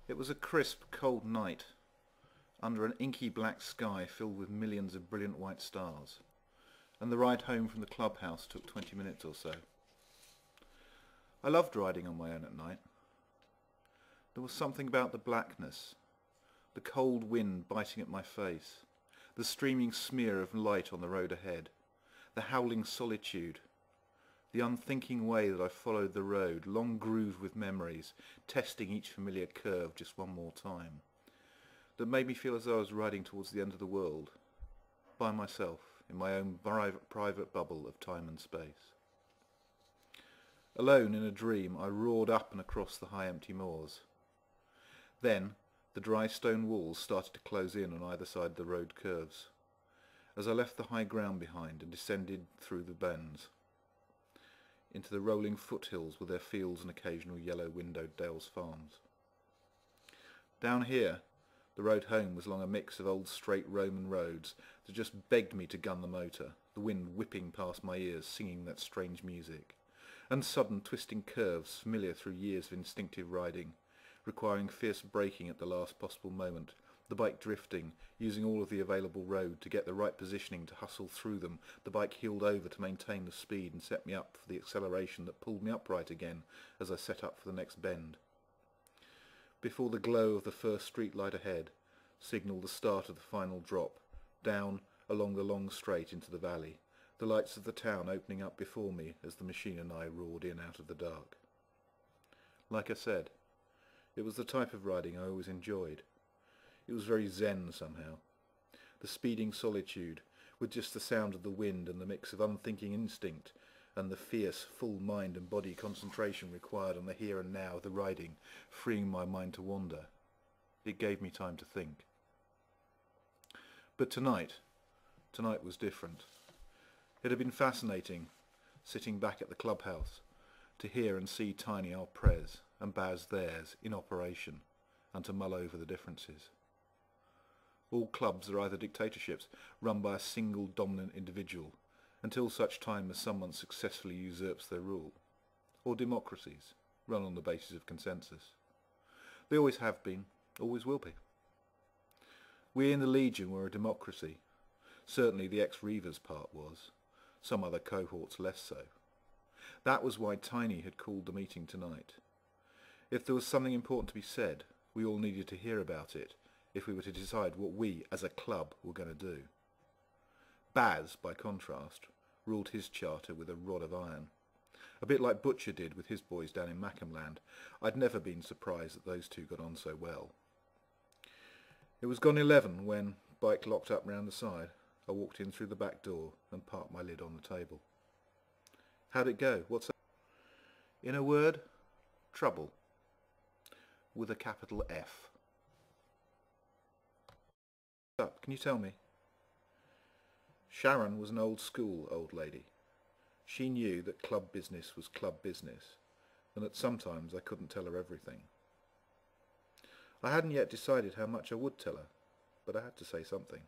It was a crisp, cold night, under an inky black sky filled with millions of brilliant white stars, and the ride home from the clubhouse took 20 minutes or so. I loved riding on my own at night. There was something about the blackness, the cold wind biting at my face, the streaming smear of light on the road ahead, the howling solitude, the unthinking way that I followed the road, long grooved with memories, testing each familiar curve just one more time, that made me feel as though I was riding towards the end of the world, by myself, in my own private bubble of time and space. Alone in a dream, I roared up and across the high empty moors. Then the dry stone walls started to close in on either side of the road curves, as I left the high ground behind and descended through the bends, into the rolling foothills with their fields and occasional yellow windowed Dales farms. Down here, the road home was along a mix of old straight Roman roads that just begged me to gun the motor, the wind whipping past my ears singing that strange music, and sudden twisting curves familiar through years of instinctive riding, requiring fierce braking at the last possible moment, the bike drifting, using all of the available road to get the right positioning to hustle through them, the bike heeled over to maintain the speed and set me up for the acceleration that pulled me upright again as I set up for the next bend. Before the glow of the first street light ahead signalled the start of the final drop, down along the long straight into the valley, the lights of the town opening up before me as the machine and I roared in out of the dark. Like I said, it was the type of riding I always enjoyed. It was very zen somehow. The speeding solitude, with just the sound of the wind and the mix of unthinking instinct and the fierce, full mind and body concentration required on the here and now of the riding, freeing my mind to wander. It gave me time to think. But tonight was different. It had been fascinating, sitting back at the clubhouse, to hear and see Tiny our Prez and Baz theirs in operation, and to mull over the differences. All clubs are either dictatorships run by a single dominant individual until such time as someone successfully usurps their rule, or democracies run on the basis of consensus. They always have been, always will be. We in the Legion were a democracy. Certainly the ex-Reavers part was, some other cohorts less so. That was why Tiny had called the meeting tonight. If there was something important to be said, we all needed to hear about it if we were to decide what we, as a club, were going to do. Baz, by contrast, ruled his charter with a rod of iron. A bit like Butcher did with his boys down in Mackhamland. I'd never been surprised that those two got on so well. It was gone 11 when, bike locked up round the side, I walked in through the back door and parked my lid on the table. How'd it go? What's that? In a word, trouble. With a capital F. What's up? Can you tell me? Sharon was an old school old lady. She knew that club business was club business, and that sometimes I couldn't tell her everything. I hadn't yet decided how much I would tell her, but I had to say something.